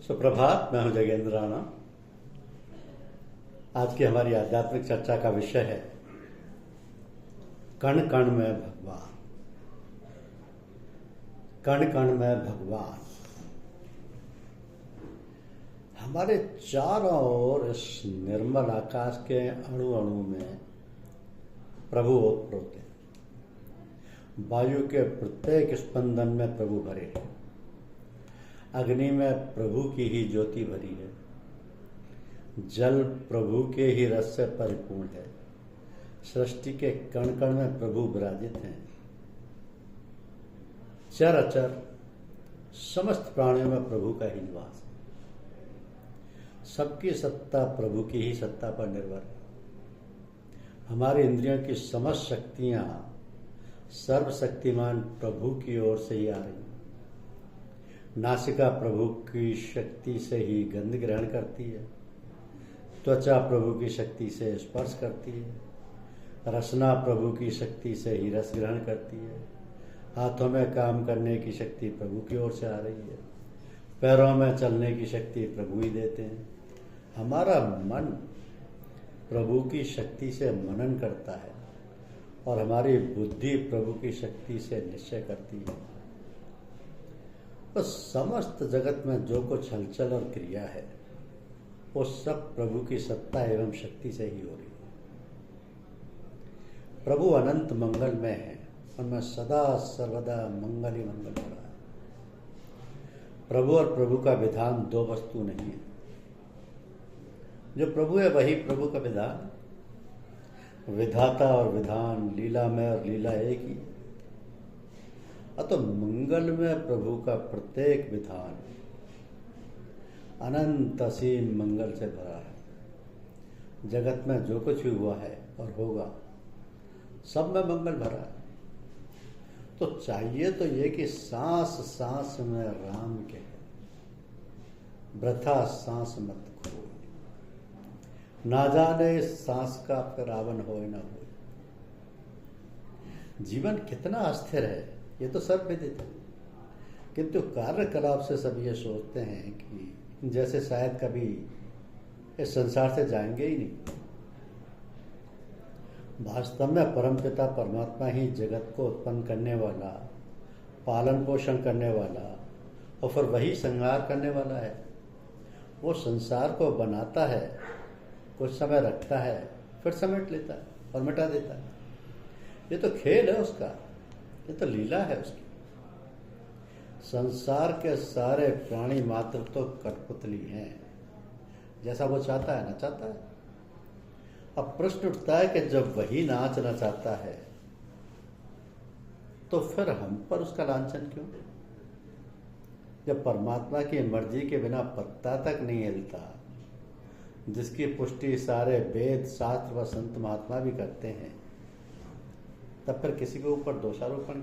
सुप्रभात। मैं हूं जगेंद्र राणा। आज की हमारी आध्यात्मिक चर्चा का विषय है कण कण में भगवान। कण कण में भगवान हमारे चारों ओर इस निर्मल आकाश के अणु अणु में प्रभु ओतप्रोत है। वायु के प्रत्येक स्पंदन में प्रभु भरे हैं। अग्नि में प्रभु की ही ज्योति भरी है। जल प्रभु के ही रस से परिपूर्ण है। सृष्टि के कण कण में प्रभु विराजित हैं। चर अचर समस्त प्राणियों में प्रभु का ही निवास है। सबकी सत्ता प्रभु की ही सत्ता पर निर्भर है। हमारी इंद्रियों की समस्त शक्तियां सर्वशक्तिमान प्रभु की ओर से ही आ रही हैं। नासिका प्रभु की शक्ति से ही गंध ग्रहण करती है। त्वचा प्रभु की शक्ति से स्पर्श करती है। रसना प्रभु की शक्ति से ही रस ग्रहण करती है। हाथों में काम करने की शक्ति प्रभु की ओर से आ रही है। पैरों में चलने की शक्ति प्रभु ही देते हैं। हमारा मन प्रभु की शक्ति से मनन करता है और हमारी बुद्धि प्रभु की शक्ति से निश्चय करती है। तो समस्त जगत में जो कुछ हलचल और क्रिया है वो सब प्रभु की सत्ता एवं शक्ति से ही हो रही है। प्रभु अनंत मंगल में है। उनमें सदा सर्वदा मंगल ही मंगल हो रहा है। प्रभु और प्रभु का विधान दो वस्तु नहीं है। जो प्रभु है वही प्रभु का विधान। विधाता और विधान, लीला में और लीला एक ही। तो मंगल में प्रभु का प्रत्येक विधान अनंत असीम मंगल से भरा है। जगत में जो कुछ भी हुआ है और होगा सब में मंगल भरा है। तो चाहिए तो ये कि सांस सांस में राम के वृथा सांस मत खो। ना जाने इस सांस का रावण हो न हो। जीवन कितना अस्थिर है ये तो सब विदित है। किंतु कार्यकलाप से सब ये सोचते हैं कि जैसे शायद कभी इस संसार से जाएंगे ही नहीं। वास्तव में परमपिता परमात्मा ही जगत को उत्पन्न करने वाला, पालन पोषण करने वाला और फिर वही संहार करने वाला है। वो संसार को बनाता है, कुछ समय रखता है, फिर समेट लेता है और मिटा देता है। ये तो खेल है उसका, ये तो लीला है उसकी। संसार के सारे प्राणी मात्र तो कठपुतली हैं। जैसा वो चाहता है नचाता है। अब प्रश्न उठता है कि जब वही नाचना चाहता है तो फिर हम पर उसका लांछन क्यों? जब परमात्मा की मर्जी के बिना पत्ता तक नहीं हिलता, जिसकी पुष्टि सारे वेद शास्त्र व संत महात्मा भी करते हैं, तब फिर किसी के ऊपर दोषारोपण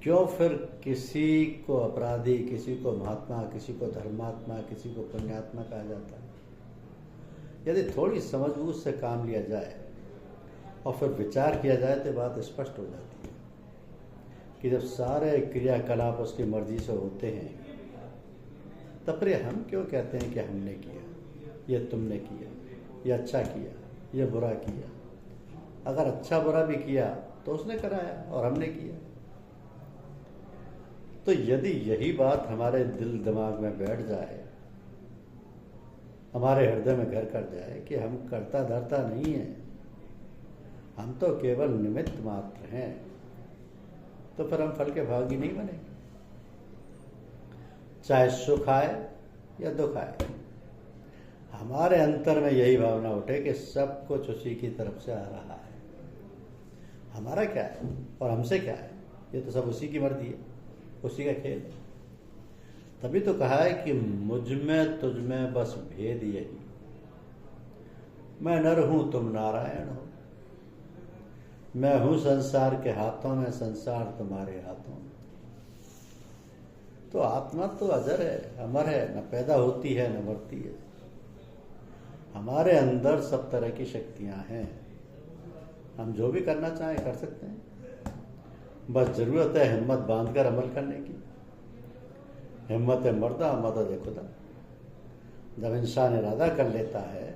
क्यों? फिर किसी को अपराधी, किसी को महात्मा, किसी को धर्मात्मा, किसी को पुण्यात्मा कहा जाता है? यदि थोड़ी समझबूझ से काम लिया जाए और फिर विचार किया जाए तो बात स्पष्ट हो जाती है कि जब सारे क्रियाकलाप उसकी मर्जी से होते हैं तब फिर हम क्यों कहते हैं कि हमने किया, ये तुमने किया, ये अच्छा किया, ये बुरा किया? अगर अच्छा बुरा भी किया तो उसने कराया और हमने किया। तो यदि यही बात हमारे दिल दिमाग में बैठ जाए, हमारे हृदय में घर कर जाए कि हम कर्ता धर्ता नहीं हैं, हम तो केवल निमित्त मात्र हैं, तो फिर हम फल के भागी नहीं बनेंगे। चाहे सुख आए या दुख आए, हमारे अंतर में यही भावना उठे कि सब कुछ उसी की तरफ से आ रहा है। हमारा क्या है और हमसे क्या है? ये तो सब उसी की मर्जी है, उसी का खेल। तभी तो कहा है कि मुझ में तुझ में बस भेद यही, मैं नर हूं तुम नारायण हो। मैं हूं संसार के हाथों में, संसार तुम्हारे हाथों में। तो आत्मा तो अजर है, अमर है, न पैदा होती है न मरती है। हमारे अंदर सब तरह की शक्तियां हैं। हम जो भी करना चाहें कर सकते हैं। बस जरूरत है हिम्मत बांधकर अमल करने की। हिम्मत मर्दा मदद खुदा। जब इंसान इरादा कर लेता है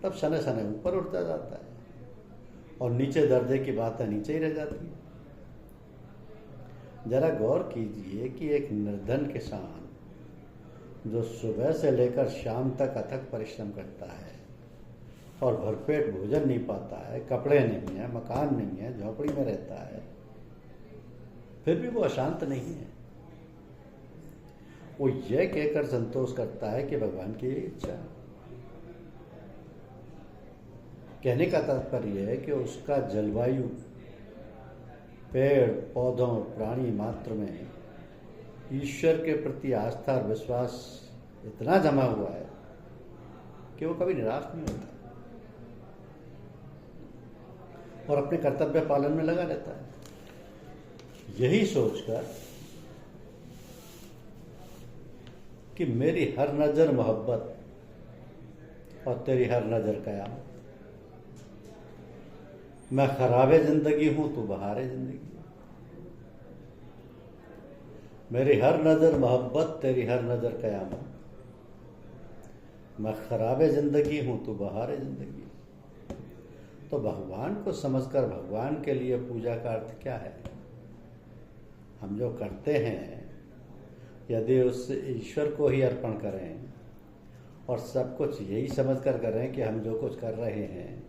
तब सने सने ऊपर उठता जाता है और नीचे दर्जे की बातें नीचे ही रह जाती है। जरा गौर कीजिए कि एक निर्धन किसान जो सुबह से लेकर शाम तक अथक परिश्रम करता है और भरपेट भोजन नहीं पाता है, कपड़े नहीं है, मकान नहीं है, झोपड़ी में रहता है, फिर भी वो अशांत नहीं है। वो ये कहकर संतोष करता है कि भगवान की इच्छा। कहने का तात्पर्य है कि उसका जलवायु, पेड़ पौधों, प्राणी मात्र में ईश्वर के प्रति आस्था और विश्वास इतना जमा हुआ है कि वो कभी निराश नहीं होता और अपने कर्तव्य पालन में लगा रहता है। यही सोचकर कि मेरी हर नजर मोहब्बत और तेरी हर नजर कयामत, मैं खराबे जिंदगी हूं तू बहारे जिंदगी, मेरी हर नजर मोहब्बत तेरी हर नजर कयामत, मैं खराबे जिंदगी हूं तू बहारे जिंदगी। तो भगवान को समझकर भगवान के लिए पूजा का अर्थ क्या है? हम जो करते हैं यदि उस ईश्वर को ही अर्पण करें और सब कुछ यही समझकर करें कि हम जो कुछ कर रहे हैं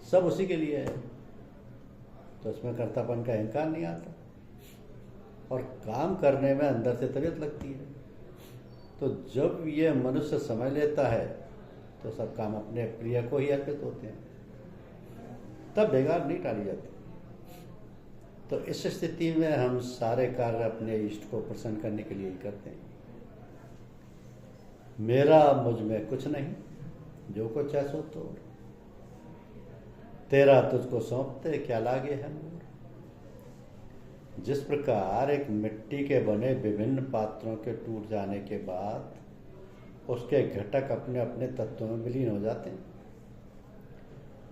सब उसी के लिए है, तो उसमें कर्तापन का अहंकार नहीं आता और काम करने में अंदर से तबीयत लगती है। तो जब ये मनुष्य समझ लेता है तो सब काम अपने प्रिय को ही अर्पित होते हैं, तब बेकार नहीं टाली जाती। तो इस स्थिति में हम सारे कार्य अपने इष्ट को प्रसन्न करने के लिए ही करते हैं। मेरा मुझ में कुछ नहीं, जो कुछ है सो तोड़, तेरा तुझको सौंपते क्या लागे है मोर। जिस प्रकार एक मिट्टी के बने विभिन्न पात्रों के टूट जाने के बाद उसके घटक अपने अपने तत्वों में विलीन हो जाते हैं,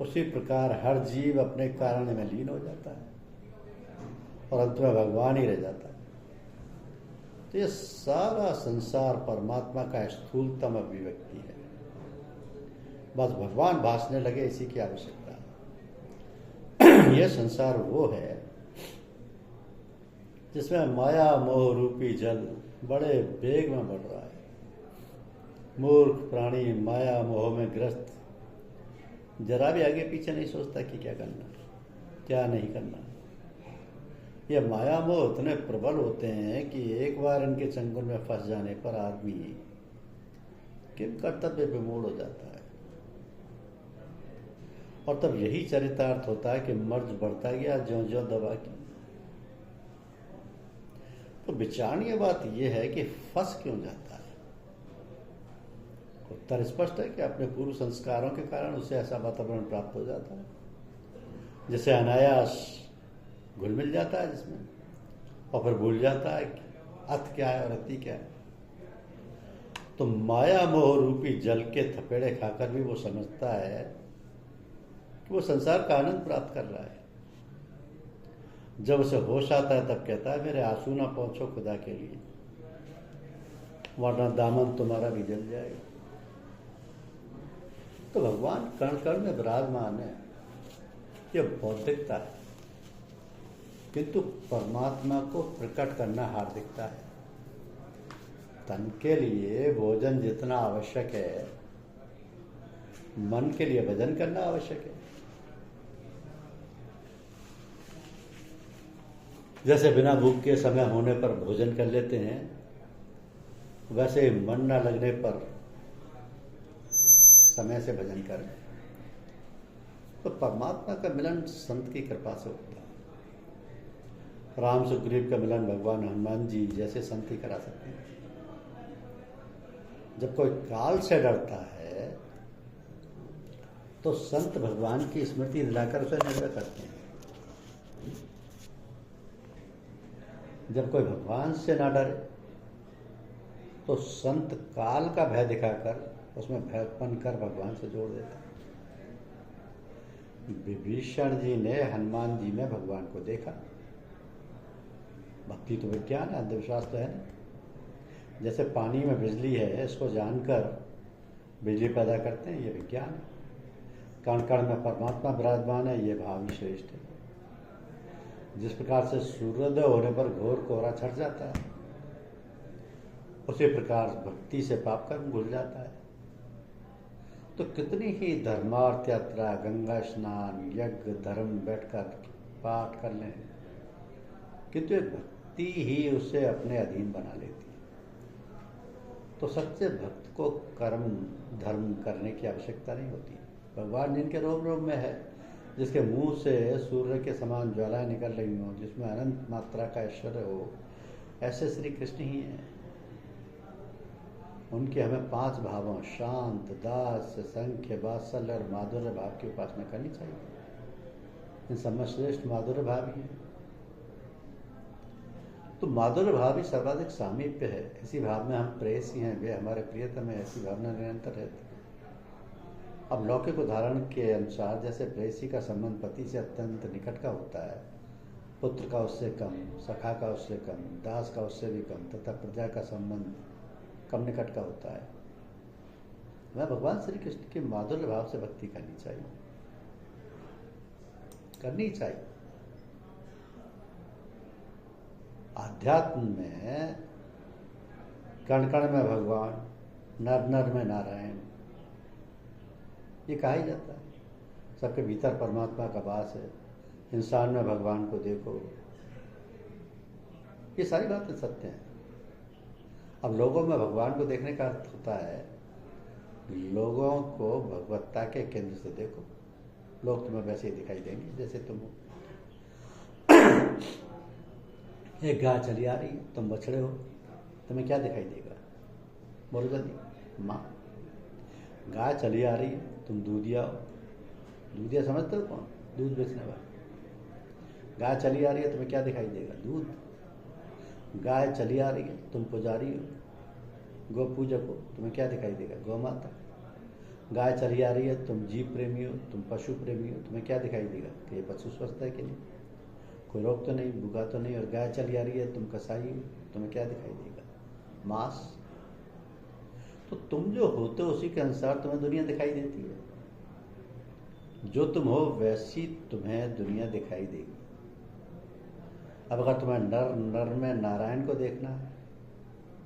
उसी प्रकार हर जीव अपने कारण में लीन हो जाता है और अंत में भगवान ही रह जाता है। तो ये सारा संसार परमात्मा का स्थूलतम अभिव्यक्ति है। बस भगवान भासने लगे, इसी की आवश्यकता है। यह संसार वो है जिसमें माया मोह रूपी जल बड़े वेग में बढ़ रहा है। मूर्ख प्राणी माया मोह में ग्रस्त जरा भी आगे पीछे नहीं सोचता कि क्या करना क्या नहीं करना। ये माया मोह इतने प्रबल होते हैं कि एक बार इनके चंगुल में फंस जाने पर आदमी किम कर्तव्य पे मोड़ हो जाता है और तब यही चरितार्थ होता है कि मर्ज बढ़ता गया ज्यों ज्यों दबा की। तो विचारणीय बात यह है कि फंस क्यों जाता है। उत्तर स्पष्ट है कि अपने पूर्व संस्कारों के कारण उसे ऐसा वातावरण प्राप्त हो जाता है जिसे अनायास घुल मिल जाता है जिसमें, और फिर भूल जाता है कि अत क्या है और अति क्या है। तो माया मोह रूपी जल के थपेड़े खाकर भी वो समझता है कि वो संसार का आनंद प्राप्त कर रहा है। जब उसे होश आता है तब कहता है मेरे आंसू ना पहुंचो खुदा के लिए, वरना दामन तुम्हारा भी जल जाएगा। तो भगवान कण कण में विराजमान है, यह बौद्धिकता है, किंतु परमात्मा को प्रकट करना हार्दिकता है। तन के लिए भोजन जितना आवश्यक है, मन के लिए भजन करना आवश्यक है। जैसे बिना भूख के समय होने पर भोजन कर लेते हैं, वैसे मन न लगने पर समय से भजन करें। तो परमात्मा का मिलन संत की कृपा से होता है। राम सुग्रीव का मिलन भगवान हनुमान जी जैसे संत ही करा सकते हैं। जब कोई काल से डरता है तो संत भगवान की स्मृति दिलाकर उसे निर्भय करते हैं। जब कोई भगवान से ना डरे तो संत काल का भय दिखाकर उसमें भय उत्पन्न कर भगवान से जोड़ देता है। विभीषण जी ने हनुमान जी में भगवान को देखा, भक्ति तो विज्ञान है, अंधविश्वास तो है नहीं। जैसे पानी में बिजली है, इसको जानकर बिजली पैदा करते हैं, ये विज्ञान है। कण कण में परमात्मा विराजमान है, ये भाव ही श्रेष्ठ है। जिस प्रकार से सूर्योदय होने पर घोर कोहरा छट जाता है, उसी प्रकार भक्ति से पाप कर्म घुल जाता है। तो कितनी ही धर्मार्थ यात्रा, गंगा स्नान, यज्ञ, धर्म बैठकर पाठ कर लें, किंतु भक्ति ही उसे अपने अधीन बना लेती है। तो सच्चे भक्त को कर्म धर्म करने की आवश्यकता नहीं होती। भगवान जिनके रोम रोम में है, जिसके मुंह से सूर्य के समान ज्वालाएं निकल रही हों, जिसमें अनंत मात्रा का ऐश्वर्य हो, ऐसे श्री कृष्ण ही हैं। उनके हमें 5 भावों शांत, दास, संख्य, वात्सल्य और माधुर्य भाव की उपासना करनी चाहिए। इन सब में श्रेष्ठ माधुर्य भाव ही है। तो माधुर्य भाव ही सर्वाधिक सामीप्य है। इसी भाव में हम प्रेयसी हैं, वे हमारे प्रियतम है, ऐसी भावना निरंतर रहती है। अब लौकिक उदाहरण के अनुसार जैसे प्रेयसी का संबंध पति से अत्यंत निकट का होता है, पुत्र का उससे कम, सखा का उससे कम, दास का उससे भी कम, तथा प्रजा का संबंध कम निकट का होता है, वह भगवान श्री कृष्ण के माधुर्य भाव से भक्ति करनी चाहिए, करनी चाहिए। आध्यात्म में कण कण में भगवान, नर नर में नारायण, ये कहा ही जाता है। सबके भीतर परमात्मा का वास है, इंसान में भगवान को देखो, ये सारी बातें सत्य हैं। अब लोगों में भगवान को देखने का अर्थ होता है लोगों को भगवत्ता के केंद्र से देखो। लोग तुम्हें वैसे ही दिखाई देंगे जैसे तुम हो। एक गाय चली आ रही है, तुम बछड़े हो, तुम्हें क्या दिखाई देगा? बोलो जल्दी। माँ। गाय चली आ रही है, तुम दूधिया हो। दूधिया समझते हो कौन? दूध बेचने वाला। गाय चली आ रही है, तुम्हें क्या दिखाई देगा? दूध। गाय चली आ रही है, तुम पुजारी हो, गौ पूजक हो, तुम्हें क्या दिखाई देगा? गौ माता। गाय चली आ रही है, तुम जीव प्रेमी हो, तुम पशु प्रेमी हो, तुम्हें क्या दिखाई देगा कि ये पशु स्वस्थ है कि नहीं, कोई रोग तो नहीं, भूखा तो नहीं। और गाय चली आ रही है, तुम कसाई हो, तुम्हें क्या दिखाई देगा? मांस। तो तुम जो होते हो उसी के अनुसार तुम्हें दुनिया दिखाई देती है। जो तुम हो वैसी तुम्हें दुनिया दिखाई देगी। अब अगर तुम्हें नर नर में नारायण को देखना है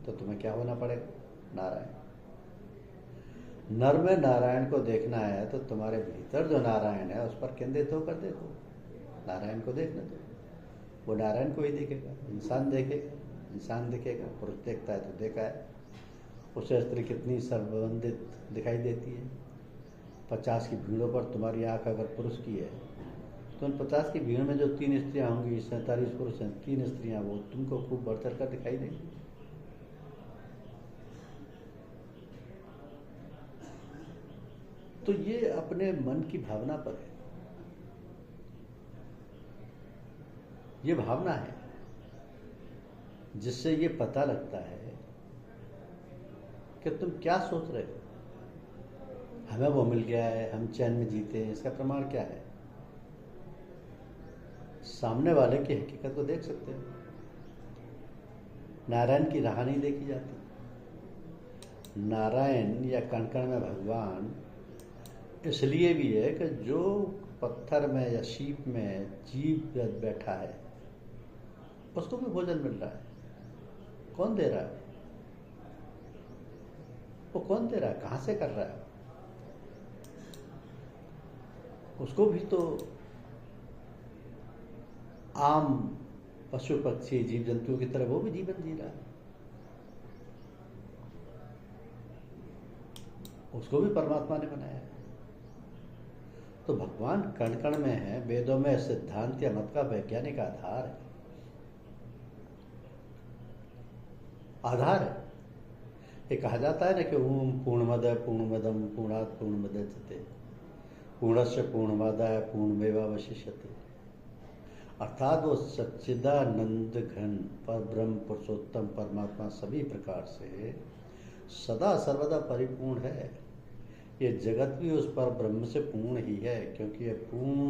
तो तुम्हें क्या होना पड़ेगा? नारायण। नर में नारायण को देखना है तो तुम्हारे भीतर जो नारायण है उस पर केंद्रित होकर देखो। नारायण को देखने दो, वो नारायण को ही देखेगा। इंसान देखेगा, इंसान दिखेगा। पुरुष देखता है तो देखा है, उसे स्त्री कितनी संबंधित दिखाई देती है। 50 की भीड़ों पर तुम्हारी आंख अगर पुरुष की है तो उन 50 की भीड़ में जो 3 स्त्रियां होंगी, 47 पुरुष हैं, 3 स्त्रियां वो तुमको खूब बढ़ चढ़ कर दिखाई देंगी। तो ये अपने मन की भावना पर है। ये भावना है जिससे ये पता लगता है कि तुम क्या सोच रहे हो। हमें वो मिल गया है, हम चैन में जीते हैं, इसका प्रमाण क्या है? सामने वाले की हकीकत को देख सकते हो। नारायण की राह नहीं देखी जाती। नारायण या कण कण में भगवान इसलिए भी है कि जो पत्थर में या शीप में जीव बैठा है उसको भी भोजन मिल रहा है। कौन दे रहा है? वो कौन दे रहा है? कहां से कर रहा है? उसको भी तो आम पशु पक्षी जीव जंतुओं की तरह वो भी जीवन जी रहा है। उसको भी परमात्मा ने बनाया है। तो भगवान कण कण में है। वेदों में सिद्धांत या मत का वैज्ञानिक आधार है। आधार है। ये कहा जाता है ना कि ओम पूर्णमद पूर्णमदम पूर्णात् पूर्णमुदच्यते पूर्णस्य पूर्णमादाय पूर्णमेवावशिष्यते। अर्थात वो सच्चिदानंद घन पर ब्रह्म पुरुषोत्तम परमात्मा सभी प्रकार से सदा सर्वदा परिपूर्ण है। ये जगत भी उस पर ब्रह्म से पूर्ण ही है, क्योंकि ये पूर्ण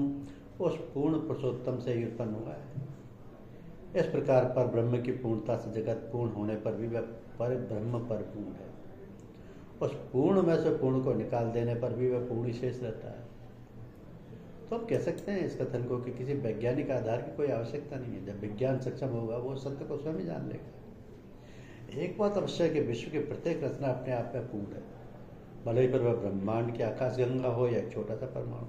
उस पूर्ण पुरुषोत्तम से ही उत्पन्न हुआ है। इस प्रकार पर ब्रह्म की पूर्णता से जगत पूर्ण होने पर भी वह पर ब्रह्म पर पूर्ण है। उस पूर्ण में से पूर्ण को निकाल देने पर भी वह पूर्ण ही शेष रहता है। तो हम कह सकते हैं इस कथन को कि किसी वैज्ञानिक आधार की कोई आवश्यकता नहीं है। जब विज्ञान सक्षम होगा वो सत्य को स्वयं ही जान लेगा। एक बात अवश्य है कि विश्व की प्रत्येक रचना अपने आप में पूर्ण है, भले ही पर वह ब्रह्मांड की आकाश गंगा हो या एक छोटा सा परमाणु।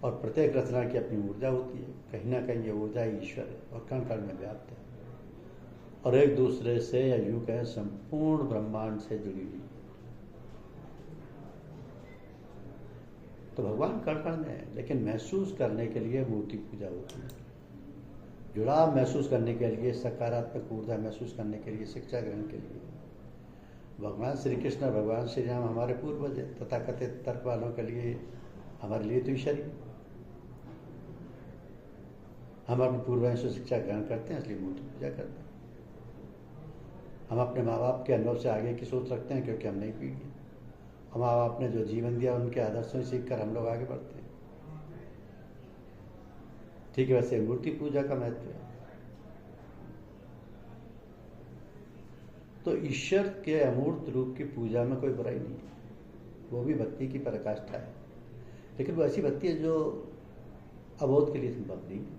और प्रत्येक रचना की अपनी ऊर्जा होती है, कहीं ना कहीं ये ऊर्जा ईश्वर है और कण कण में व्याप्त है और एक दूसरे से या यूं कहें संपूर्ण ब्रह्मांड से जुड़ी हुई। तो भगवान कण कण में है, लेकिन महसूस करने के लिए मूर्ति पूजा होती है। जुड़ाव महसूस करने के लिए, सकारात्मक ऊर्जा महसूस करने के लिए, शिक्षा ग्रहण के लिए भगवान श्री कृष्ण और भगवान श्री राम हमारे पूर्वज हैं। तथाकथित तर्क वालों के लिए हमारे लिए तो ईश्वर ही। हम अपने पूर्वजों से शिक्षा ग्रहण करते हैं, इसलिए मूर्ति पूजा करते हैं। हम अपने माँ बाप के अनुभव से आगे की सोच रखते हैं, क्योंकि हम नई पीढ़ी है। हम माँ बाप ने जो जीवन दिया उनके आदर्शों से सीख कर हम लोग आगे बढ़ते हैं। ठीक है, वैसे मूर्ति पूजा का महत्व है। तो ईश्वर के अमूर्त रूप की पूजा में कोई बुराई नहीं है, वो भी भक्ति की पराकाष्ठा है। लेकिन वो ऐसी भक्ति है जो अबोध के लिए संभव नहीं है।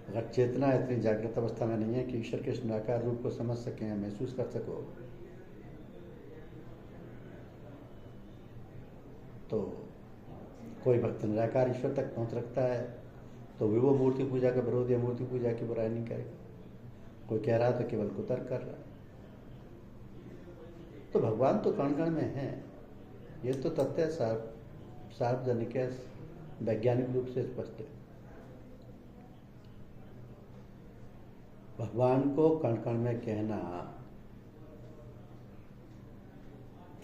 अगर चेतना इतनी जागृत अवस्था में नहीं है कि ईश्वर के निराकार रूप को समझ सकें या महसूस कर सको, तो कोई भक्त निराकार ईश्वर तक पहुंच रखता है तो भी वो मूर्ति पूजा का विरोध या मूर्ति पूजा की बुराई नहीं करेगा। कोई कह रहा तो केवल कुतर्क कर रहा है। तो भगवान तो कण कण में है, ये तो तथ्य सार्वजनिक है, वैज्ञानिक रूप से स्पष्ट है। भगवान को कण कण में कहना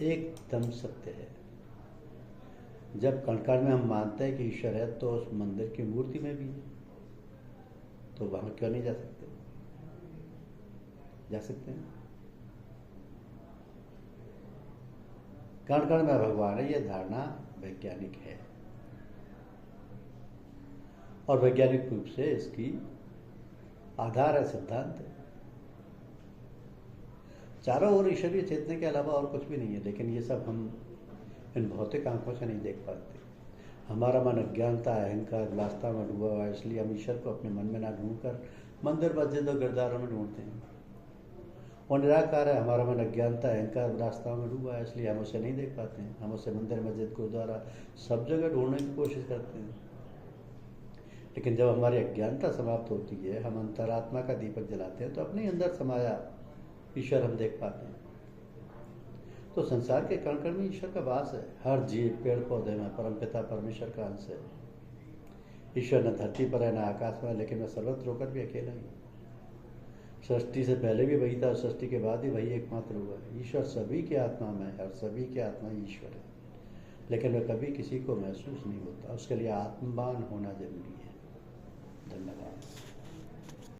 एकदम सत्य है। जब कण कण में हम मानते हैं कि ईश्वर है तो उस मंदिर की मूर्ति में भी है, तो वहां क्यों नहीं जा सकते? जा सकते हैं। कण कण में भगवान है, यह धारणा वैज्ञानिक है और वैज्ञानिक रूप से इसकी आधार है, सिद्धांत है। चारों ओर ईश्वरीय चेतने के अलावा और कुछ भी नहीं है, लेकिन ये सब हम इन भौतिक आंखों से नहीं देख पाते। हमारा मन अज्ञानता, अहंकार, विलासता में डूबा हुआ है, इसलिए हम ईश्वर को अपने मन में ना ढूंढकर मंदिर मस्जिद और गिरदारों में ढूंढते हैं। वो निराकार है, हमारा मन अज्ञानता, अहंकार, विलासता में डूबा है, इसलिए हम उसे नहीं देख पाते हैं। हम उसे मंदिर मस्जिद गुरुद्वारा सब जगह ढूंढने की कोशिश करते हैं। लेकिन जब हमारी अज्ञानता समाप्त होती है, हम अंतरात्मा का दीपक जलाते हैं, तो अपने अंदर समाया ईश्वर हम देख पाते हैं। तो संसार के कण कण में ईश्वर का वास है। हर जीव, पेड़ पौधे में परमपिता परमेश्वर का अंश है। ईश्वर न धरती पर है न आकाश में, लेकिन वह सर्वत्र होकर भी अकेला ही। सृष्टि से पहले भी वही था, सृष्टि के बाद ही वही एकमात्र हुआ है। ईश्वर सभी की आत्मा में है और सभी की आत्मा ईश्वर है, लेकिन वह कभी किसी को महसूस नहीं होता। उसके लिए आत्मवान होना जरूरी है। धन्यवाद।